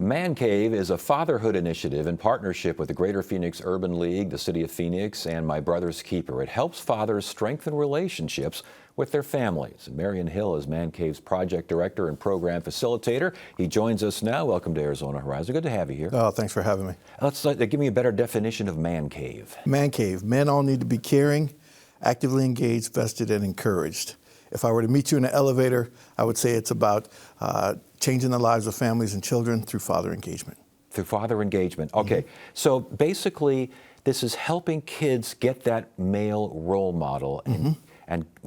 Man Cave is a fatherhood initiative in partnership with the Greater Phoenix Urban League, the City of Phoenix, and My Brother's Keeper. It helps fathers strengthen relationships with their families. Marion Hill is Man Cave's project director and program facilitator. He joins us now. Welcome to Arizona Horizon. Good to have you here. Oh, thanks for having me. Give me a better definition of Man Cave. Man Cave. Men all need to be caring, actively engaged, vested, and encouraged. If I were to meet you in an elevator, I would say it's about changing the lives of families and children through father engagement. Through father engagement. Okay. So basically, this is helping kids get that male role model and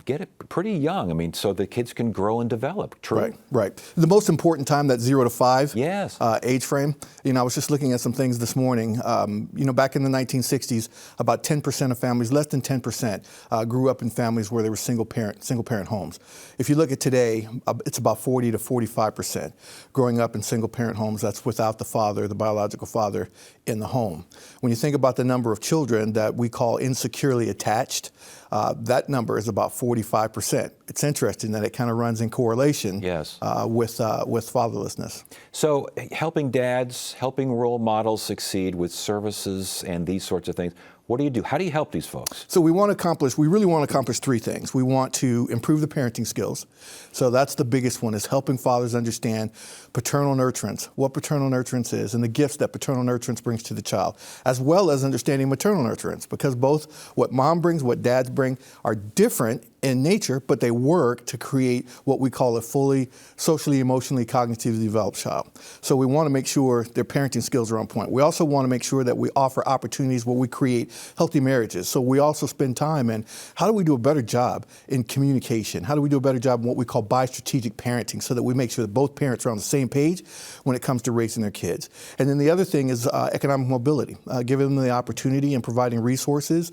get it pretty young. I mean, so the kids can grow and develop. True? Right. The most important time, that 0 to 5 yes. Age frame. You know, I was just looking at some things this morning. Back in the 1960s, about 10% of families, less than 10%, grew up in families where there were single parent homes. If you look at today, it's about 40 to 45% growing up in single parent homes. That's without the father, the biological father, in the home. When you think about the number of children that we call insecurely attached, that number is about 45%. It's interesting that it kind of runs in correlation yes. with fatherlessness. So helping dads, helping role models succeed with services and these sorts of things. What do you do? How do you help these folks? So we really want to accomplish three things. We want to improve the parenting skills. So that's the biggest one, is helping fathers understand paternal nurturance, what paternal nurturance is, and the gifts that paternal nurturance brings to the child, as well as understanding maternal nurturance, because both what mom brings, what dads bring are different in nature, but they work to create what we call a fully socially, emotionally, cognitively developed child. So we want to make sure their parenting skills are on point. We also want to make sure that we offer opportunities where we create healthy marriages. So we also spend time in how do we do a better job in communication? How do we do a better job in what we call bi-strategic parenting, so that we make sure that both parents are on the same page when it comes to raising their kids? And then the other thing is economic mobility, giving them the opportunity and providing resources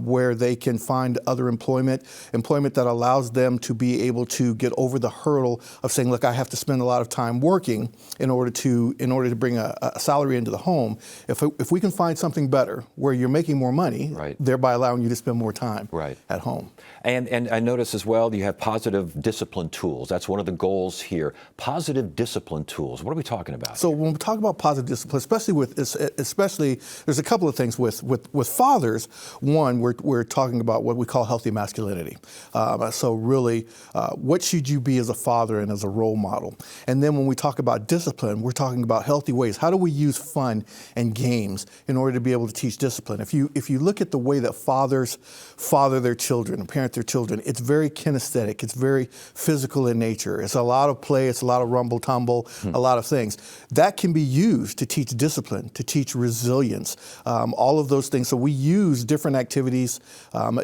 where they can find other employment that allows them to be able to get over the hurdle of saying, look, I have to spend a lot of time working in order to bring a salary into the home. If we can find something better where you're making more money, right. thereby allowing you to spend more time right. at home. And I notice as well, you have positive discipline tools. That's one of the goals here. Positive discipline tools. What are we talking about? So when we talk about positive discipline, especially there's a couple of things with fathers. One, we're talking about what we call healthy masculinity. So really, what should you be as a father and as a role model? And then when we talk about discipline, we're talking about healthy ways. How do we use fun and games in order to be able to teach discipline? If you look at the way that fathers father their children and parent their children, it's very kinesthetic. It's very physical in nature. It's a lot of play. It's a lot of rumble tumble, a lot of things. That can be used to teach discipline, to teach resilience, all of those things. So we use different activities,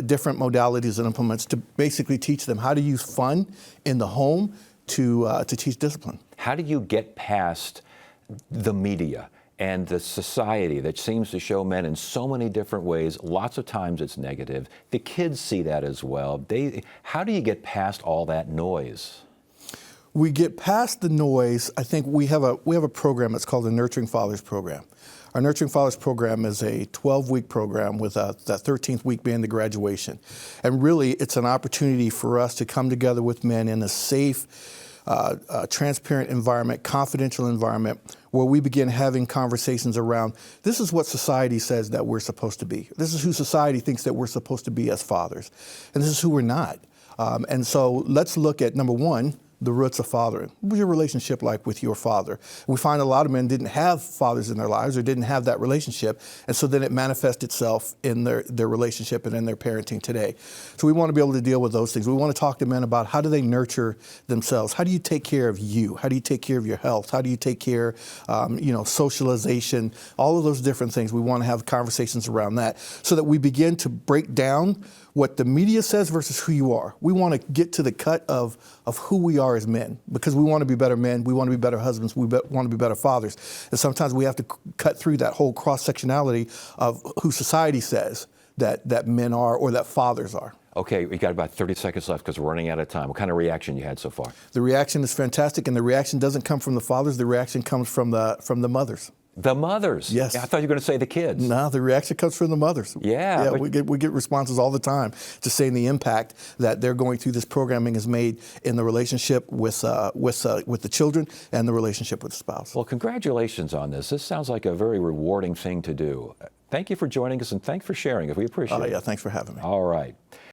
different modalities and implements to basically teach them how to use fun in the home to teach discipline. How do you get past the media and the society that seems to show men in so many different ways? Lots of times it's negative. The kids see that as well. How do you get past all that noise? We get past the noise. I think we have a program that's called the Nurturing Fathers Program. Our Nurturing Fathers Program is a 12-week program with that 13th week being the graduation. And really, it's an opportunity for us to come together with men in a safe, transparent environment, confidential environment, where we begin having conversations around, this is what society says that we're supposed to be. This is who society thinks that we're supposed to be as fathers. And this is who we're not. And so let's look at, number one, the roots of fathering. What was your relationship like with your father? We find a lot of men didn't have fathers in their lives or didn't have that relationship, and so then it manifests itself in their relationship and in their parenting today. So we want to be able to deal with those things. We want to talk to men about how do they nurture themselves? How do you take care of you? How do you take care of your health? How do you take care, socialization, all of those different things. We want to have conversations around that so that we begin to break down what the media says versus who you are. We want to get to the cut of who we are as men, because we want to be better men, we want to be better husbands, we want to be better fathers. And sometimes we have to cut through that whole cross-sectionality of who society says that men are or that fathers are. Okay, we got about 30 seconds left because we're running out of time. What kind of reaction you had so far? The reaction is fantastic, and the reaction doesn't come from the fathers, the reaction comes from the mothers. The mothers. Yes. Yeah, I thought you were going to say the kids. No, the reaction comes from the mothers. Yeah, Yeah, but- we get responses all the time just saying the impact that they're going through this programming has made in the relationship with the children and the relationship with the spouse. Well, congratulations on this. This sounds like a very rewarding thing to do. Thank you for joining us, and thanks for sharing it. We appreciate it. Yeah, thanks for having me. All right.